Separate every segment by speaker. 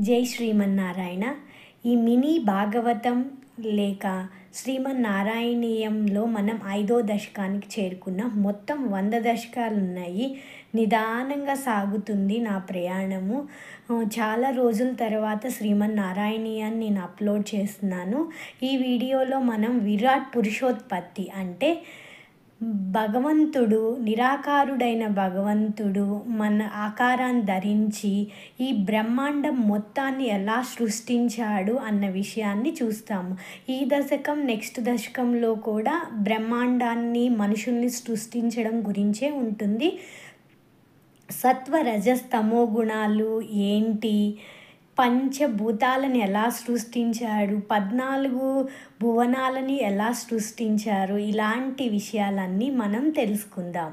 Speaker 1: జై శ్రీమన్నారాయణ. ఈ మినీ భాగవతం లేక శ్రీమన్నారాయణీయంలో మనం 5వ దశకానికి చేరుకున్నాం. మొత్తం 100 దశకాలు ఉన్నాయి. నిదానంగా సాగుతుంది నా ప్రయాణము. చాలా రోజుల తర్వాత శ్రీమన్నారాయణీయాన్ని నేను అప్లోడ్ చేస్తున్నాను. ఈ వీడియోలో మనం విరాట్ పురుషోత్పత్తి అంటే భగవంతుడు, నిరాకారుడైన భగవంతుడు మన ఆకారాన్ని ధరించి ఈ బ్రహ్మాండం మొత్తాన్ని ఎలా సృష్టించాడు అన్న విషయాన్ని చూస్తాము. ఈ దశకం నెక్స్ట్ దశకంలో కూడా బ్రహ్మాండాన్ని, మనుషుల్ని సృష్టించడం గురించే ఉంటుంది. సత్వ రజస్తమో గుణాలు ఏంటి, పంచభూతాలను ఎలా సృష్టించాడు, 14 భువనాలని ఎలా సృష్టించారు, ఇలాంటి విషయాలన్నీ మనం తెలుసుకుందాం.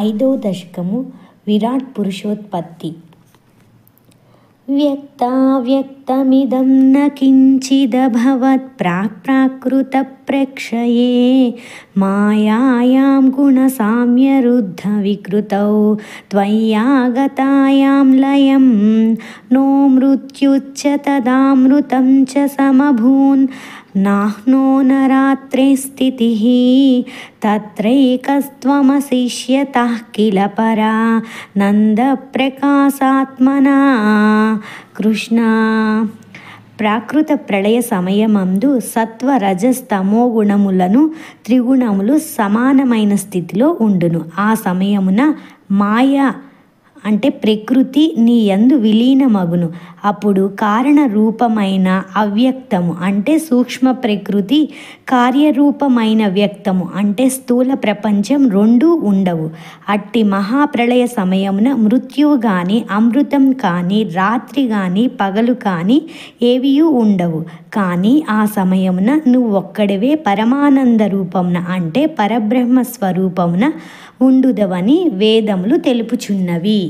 Speaker 1: ఐదవ దశకము విరాట్ పురుషోత్పత్తి. వ్యక్తావ్యక్తమిదం న కించిదభవత్ ప్రాకృత ప్రేక్షయే మాయాయాం గుణసామ్యరుద్ధ వికృతౌ త్వయ్యాగతాయాం లయం నో మృత్యుచ్చ తదామృతం చ సమభూన్ నాహ్నో నరాత్రే స్థితిః తత్రైకస్త్వమశిష్యతః కిల పరా నంద ప్రకాశాత్మనా కృష్ణ. ప్రాకృత ప్రళయ సమయమందు సత్వ రజస్తమో గుణములను త్రిగుణములు సమానమైన స్థితిలో ఉండును. ఆ సమయమున మాయ అంటే ప్రకృతి నీ యందు విలీనమగును. అప్పుడు కారణ రూపమైన అవ్యక్తము అంటే సూక్ష్మ ప్రకృతి, కార్యరూపమైన వ్యక్తము అంటే స్థూల ప్రపంచం రెండూ ఉండవు. అట్టి మహాప్రళయ సమయమున మృత్యువు కానీ, అమృతం కానీ, రాత్రి కానీ, పగలు కానీ ఏవియూ ఉండవు. కానీ ఆ సమయమున నువ్వు ఒక్కడివే పరమానంద రూపమున అంటే పరబ్రహ్మ స్వరూపమున ఉండుదవని వేదములు తెలుపుచున్నవి.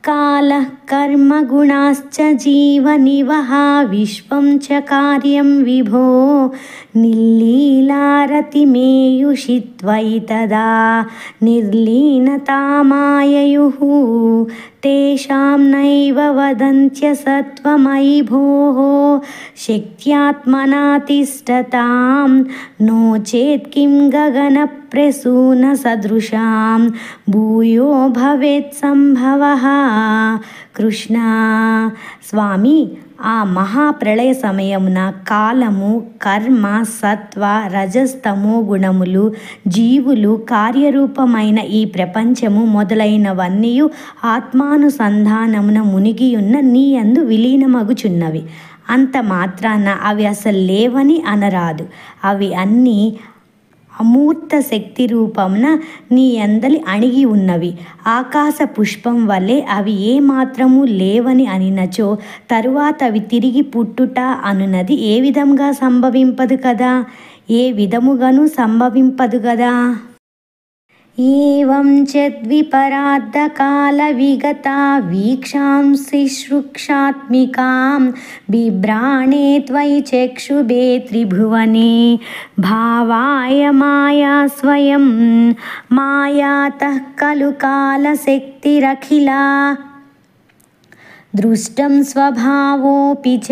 Speaker 1: కాల కర్మ గుణాశ్చ జీవనివహ విశ్వం చ కార్యం విభో నిర్లీలారతిమేయుషి త్వయి తదా నిర్లీనతామాయయుః తేషాం నైవ వదంత్య సత్వమయి భోః శక్త్యాత్మనా తిష్టతాం నో చేత్ కిం గగన ప్రసూన సదృశాం భూయో భవేత్ సంభవః. కృష్ణ. స్వామి, ఆ మహాప్రళయ సమయమున కాలము, కర్మ, సత్వ రజస్తమో గుణములు, జీవులు, కార్యరూపమైన ఈ ప్రపంచము మొదలైనవన్నీ ఆత్మానుసంధానమున మునిగియున్న నీ యందు విలీనమగుచున్నవి. అంత మాత్రాన అవి అసలు లేవని అనరాదు. అవి అన్నీ అమూర్త శక్తి రూపమున నీ యందలి అణిగి ఉన్నవి. ఆకాశ పుష్పం వలె అవి ఏమాత్రము లేవని అనినచో తరువాత అవి తిరిగి పుట్టుట అనున్నది ఏ విధంగా సంభవింపదు కదా, ఏ విధముగాను సంభవింపదు కదా. ఏవం చద్విపరాద్ధకాల విగత వీక్షాంసి శృక్షాత్మికాం బిభ్రాణే త్వయి చక్షుభే త్రిభువనే భావాయ మాయా స్వయం మాయాతః ఖలు కాలశక్తిరఖిలా దృష్టం స్వభావోపి చ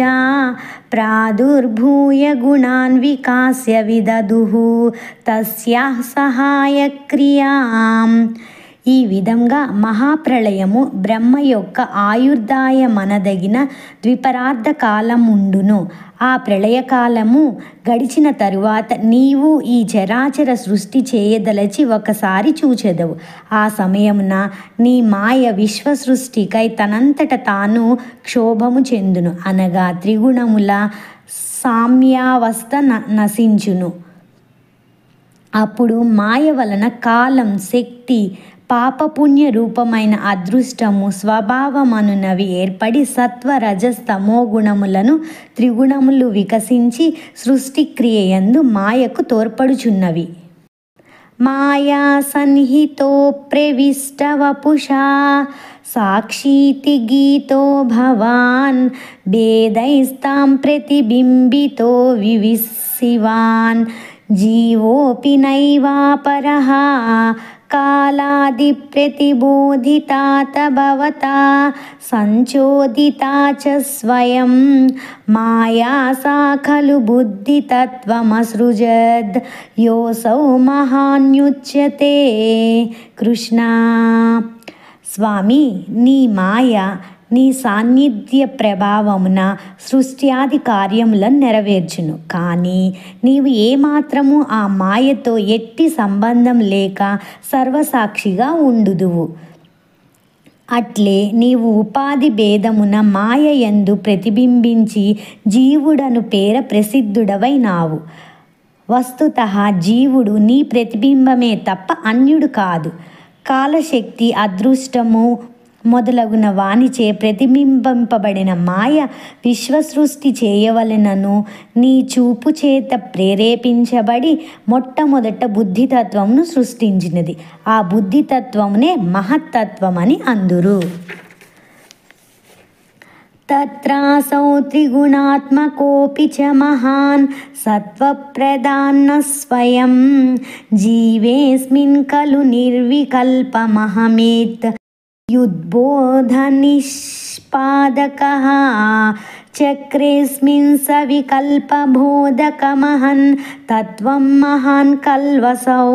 Speaker 1: ప్రాదుర్భూయ గుణాన్ వికాస్య విదదుః తస్యాః సహాయక్రియాం. ఈ విధంగా మహాప్రళయము బ్రహ్మ యొక్క ఆయుర్దాయమనదగిన ద్విపరార్థ కాలముండును. ఆ ప్రళయకాలము గడిచిన తరువాత నీవు ఈ చరాచర సృష్టి చేయదలచి ఒకసారి చూచెదవు. ఆ సమయమున నీ మాయ విశ్వ సృష్టికై తనంతట తాను క్షోభము చెందును, అనగా త్రిగుణముల సామ్యావస్థ నశించును. అప్పుడు మాయ వలన కాలం, శక్తి, పాపపుణ్య రూపమైన అదృష్టము, స్వభావమనునవి ఏర్పడి సత్వ రజస్తమో గుణములను త్రిగుణములు వికసించి సృష్టిక్రియయందు మాయకు తోడ్పడుచున్నవి. మాయా సన్నిహితో ప్రవిష్టవపుషా సాక్షీతి గీతో భవాన్ భేదైస్తాం ప్రతిబింబితో వివిశివాన్ జీవోపి నైవాపరః కాలాది ప్రతిబోధితాత భవతా సంచోదితా చ స్వయం మాయా సా ఖలు బుద్ధితత్వమసృజద్ యోసౌ మహాన్యుచ్యతే. కృష్ణ, స్వామి, నీ మాయ నీ సాన్నిధ్య ప్రభావమున సృష్ట్యాది కార్యములను నెరవేర్చును. కానీ నీవు ఏమాత్రము ఆ మాయతో ఎట్టి సంబంధం లేక సర్వసాక్షిగా ఉండుదువు. అట్లే నీవు ఉపాధి భేదమున మాయ యందు ప్రతిబింబించి జీవుడను పేర ప్రసిద్ధుడవైనావు. వస్తుతః జీవుడు నీ ప్రతిబింబమే తప్ప అన్యుడు కాదు. కాలశక్తి, అదృష్టము మొదలగున వానిచే ప్రతిబింబింపబడిన మాయ విశ్వసృష్టి చేయవలెనను నీ చూపు చేత ప్రేరేపించబడి మొట్టమొదట బుద్ధితత్వమును సృష్టించినది. ఆ బుద్ధితత్వమునే మహత్తత్వమని అందురు. తత్రాసౌ త్రిగుణాత్మకోపి చ మహాన్ సత్వప్రధాన స్వయం జీవేస్మిన్ ఖలు నిర్వికల్పమహమేత్ యుద్బోధనిష్పాదకః చక్రేస్మిన్ సవికల్పబోధకమహన్ తత్వం మహాన్ కల్వసౌ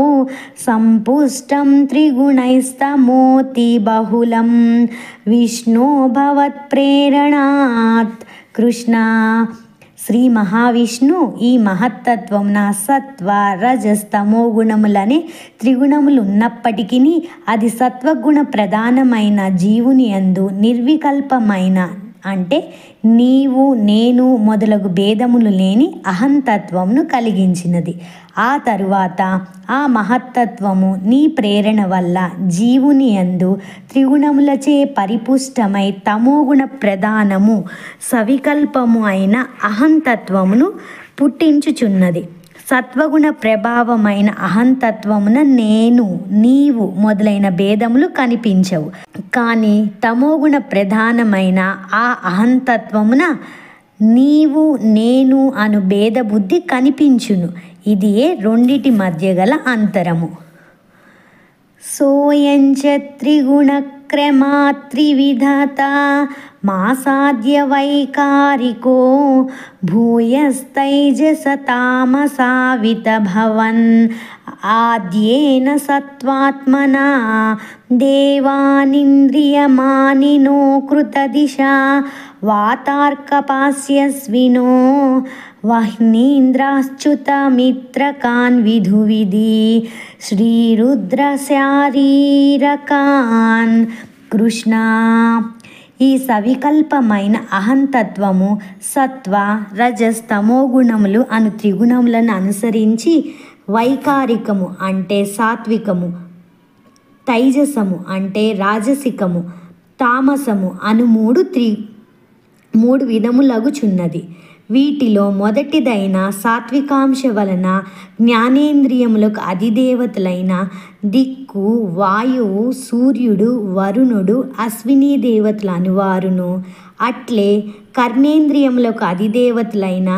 Speaker 1: సంపుష్టం త్రిగుణైస్తమోతి బహుళం విష్ణో భవత్ప్రేరణాత్. కృష్ణ, శ్రీ మహావిష్ణు ఈ మహత్తత్వమున సత్వ రజస్ తమో గుణములనే త్రిగుణములు ఉన్నప్పటికీ అది సత్వగుణ ప్రధానమైన జీవుని యందు నిర్వికల్పమైన అంటే నీవు నేను మొదలగు భేదములు లేని అహంతత్వమును కలిగించినది. ఆ తరువాత ఆ మహత్తత్వము నీ ప్రేరణ వల్ల జీవుని యందు త్రిగుణములచే పరిపుష్టమై తమోగుణ ప్రధానము సవికల్పము అయిన అహంతత్వమును పుట్టించుచున్నది. సత్వగుణ ప్రభావమైన అహంతత్వమున నేను, నీవు మొదలైన భేదములు కనిపించవు. కానీ తమోగుణ ప్రధానమైన ఆ అహంతత్వమున నీవు నేను అను భేద బుద్ధి కనిపించును. ఇదియే రెండిటి మధ్య గల అంతరము. సోయంచ త్రిగుణక్రమాత్రివిధత మాసాద్య వైకారికో భూయస్తైజసతామసావిత భవన్ ఆద్యేన సత్వాత్మనా దేవానింద్రియమానినో కృతదిశా వాతార్కపాస్యస్వినో వహ్నీంద్రాశ్చుతమిత్రకాన్ విధువిధి శ్రీరుద్రశారీరకాన్. కృష్ణ, ఈ సవికల్పమైన అహంతత్వము సత్వ రజస్ తమో గుణములు అను త్రిగుణములను అనుసరించి వైకారికము అంటే సాత్వికము, తైజసము అంటే రాజసికము, తామసము అను మూడు విధములగుచున్నది. వీటిలో మొదటిదైన సాత్వికాంశ వలన జ్ఞానేంద్రియములకు అధిదేవతలైన దిక్కు, వాయువు, సూర్యుడు, వరుణుడు, అశ్విని దేవతలు అనువారును. అట్లే కర్ణేంద్రియములకు అధిదేవతలైన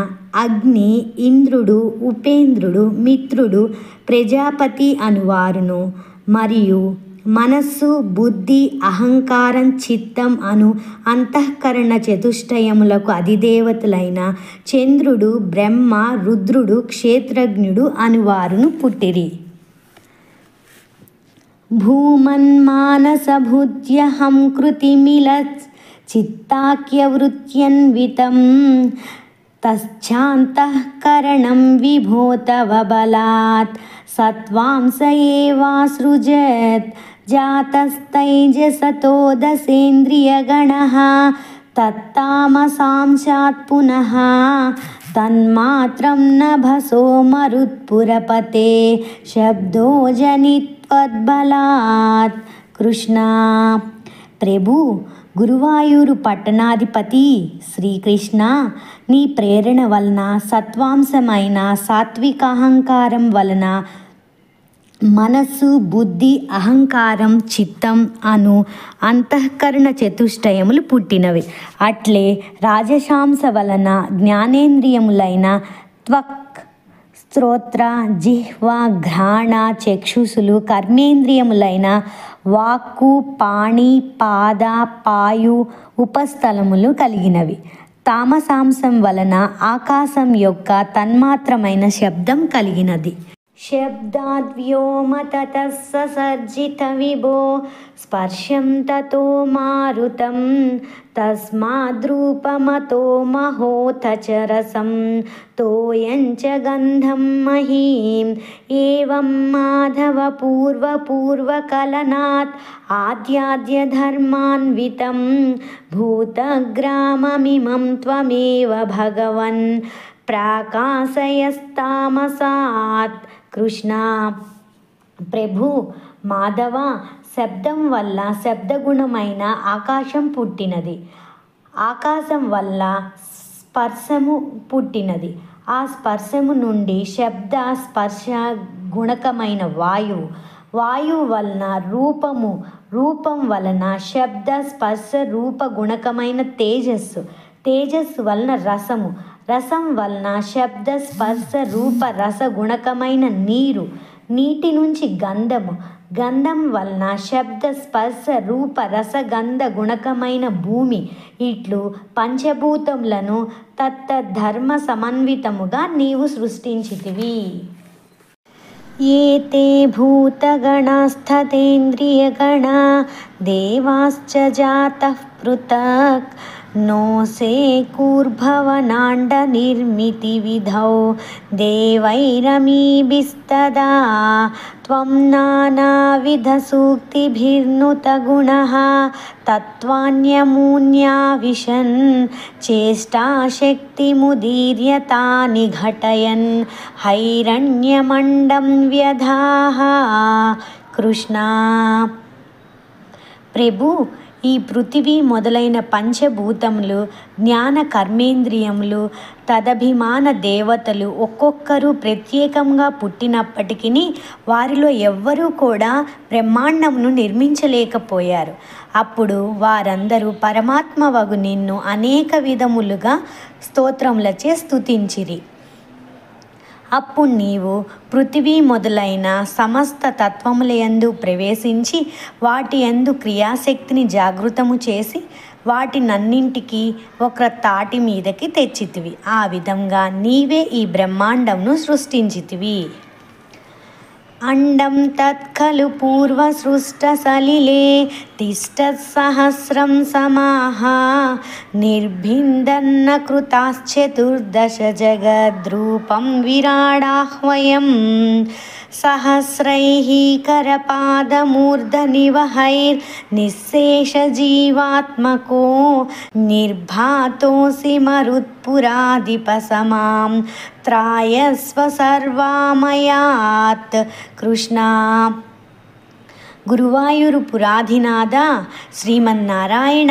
Speaker 1: అగ్ని, ఇంద్రుడు, ఉపేంద్రుడు, మిత్రుడు, ప్రజాపతి అనువారును. మరియు మనస్సు, బుద్ధి, అహంకారం, చిత్తం అను అంతఃకరణ చతుష్టయములకు అధిదేవతలైన చంద్రుడు, బ్రహ్మ, రుద్రుడు, క్షేత్రజ్ఞుడు అనువారును పుట్టిరి. భూమన్మానసభుత్యహం కృతిమిల చిత్తాఖ్యవృత్యన్వితం తశ్చాంతఃకరణం విభో తవ బలాత్ సత్వాంస ఏవాసృజత్ జాతస్తైజసతో దశేంద్రియగణః తత్తామసాంశాత్ పునః తన్మాత్రం నభసో మరుత్పురపతే శబ్దో జనిత్వద్బలాత్. కృష్ణ, ప్రభు, గురువాయూరు పట్టణాధిపతి శ్రీకృష్ణ, నీ ప్రేరణ వలన సత్వాంశమైన సాత్వికాహంకారం వలన మనస్సు, బుద్ధి, అహంకారం, చిత్తం అను అంతఃకరణ చతుష్టయములు పుట్టినవి. అట్లే రాజశాంస వలన జ్ఞానేంద్రియములైన త్వక్, శ్రోత్ర, జిహ్వ, ఘ్రాణ, చక్షుసులు, కర్మేంద్రియములైన వాక్కు, పాణి, పాద, పాయు, ఉపస్థలములు కలిగినవి. తామసాంశం వలన ఆకాశం యొక్క తన్మాత్రమైన శబ్దం కలిగినది. శబ్దాద్వ్యోమ తతః ససర్జిత విభో స్పర్శం తతో మారుతం తస్మాద్రూపమతో మహోథ చ రసం తోయం చ గంధం మహీం ఏవం మాధవ పూర్వకలనాత్ ఆద్యాద్య ధర్మాన్వితం భూతగ్రామమిమం త్వమేవ భగవన్ ప్రాకాశయస్తామసాత్. కృష్ణ, ప్రభు, మాధవ, శబ్దం వల్ల శబ్దగుణమైన ఆకాశం పుట్టినది. ఆకాశం వల్ల స్పర్శము పుట్టినది. ఆ స్పర్శము నుండి శబ్ద స్పర్శ గుణకమైన వాయువు. వాయువు వలన రూపము. రూపం వలన శబ్ద స్పర్శ రూప గుణకమైన తేజస్సు. తేజస్సు వలన రసము. రసం వలన శబ్ద స్పర్శ రూప రస గుణకమైన నీరు. నీటి నుంచి గంధము. గంధం వలన శబ్ద స్పర్శ రూప రస గంధ గుణకమైన భూమి. ఇట్లు పంచభూతములను తత్తద్ధర్మ సమన్వితముగా నీవు సృష్టించితివి. ఏతే భూతగణాస్థతేంద్రియగణా దేవాశ్చ జాతః పృథక్ నోసే కూర్భవనాండ నిర్మితి విధౌ దేవైరమీభిస్తదా త్వం నానావిధ సూక్తిభిర్నుత గుణః తత్వాన్యమూన్యా విశన్ చేష్టాశక్తిముదీర్య తాని ఘటయన్ హైరణ్యమండం వ్యధాః. కృష్ణ, ప్రభు, ఈ పృథివీ మొదలైన పంచభూతములు, జ్ఞాన కర్మేంద్రియములు, తదభిమాన దేవతలు ఒక్కొక్కరు ప్రత్యేకంగా పుట్టినప్పటికీ వారిలో ఎవ్వరూ కూడా బ్రహ్మాండమును నిర్మించలేకపోయారు. అప్పుడు వారందరూ పరమాత్మవగు నిన్ను అనేక విధములుగా స్తోత్రములచే స్తుతించిరి. అప్పుడు నీవు పృథివీ మొదలైన సమస్త తత్వములయందు ప్రవేశించి వాటి యందు క్రియాశక్తిని జాగృతము చేసి వాటినన్నింటికీ ఒక తాటి మీదకి తెచ్చితివి. ఆ విధంగా నీవే ఈ బ్రహ్మాండంను సృష్టించితివి. అండం తత్ఖలు పూర్వసృష్ట సలిలే తిష్టత్ సహస్రం సమాహ నిర్భిందన్న కృతాశ్చతుర్దశ జగద్రూపం విరాడాహ్వయం సహస్రైః కరపాదమూర్ధనివహైర్ నిశ్శేష జీవాత్మకో నిర్భాతోసి మరుత్పురాధిపసమాం త్రాయస్వ సర్వామయాత్. కృష్ణ, గురువాయూరు పురాధినాథ, శ్రీమన్నారాయణ,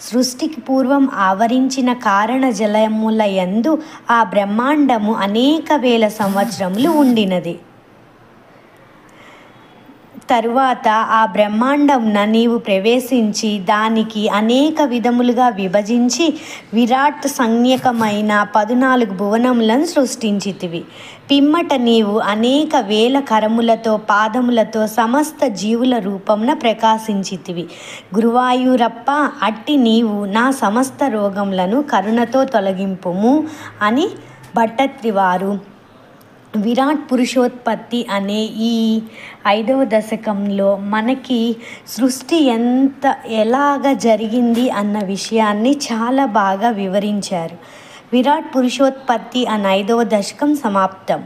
Speaker 1: సృష్టికి పూర్వం ఆవరించిన కారణ జలముల యందు ఆ బ్రహ్మాండము అనేక వేల సంవత్సరములు ఉండినది. తరువాత ఆ బ్రహ్మాండంన నీవు ప్రవేశించి దానికి అనేక విధములుగా విభజించి విరాట్ సంజ్ఞకమైన 14 భువనములను సృష్టించితివి. పిమ్మట నీవు అనేక వేల కరములతో పాదములతో సమస్త జీవుల రూపమున ప్రకాశించితివి. గురువాయూరప్ప, అట్టి నీవు నా సమస్త రోగములను కరుణతో తొలగింపుము అని భట్టత్రివారు విరాట్ పురుషోత్పత్తి అనే ఈ 5వ దశకంలో మనకి సృష్టి ఎలాగ జరిగింది అన్న విషయాన్ని చాలా బాగా వివరించారు. విరాట్ పురుషోత్పత్తి అనే 5వ దశకం సమాప్తం.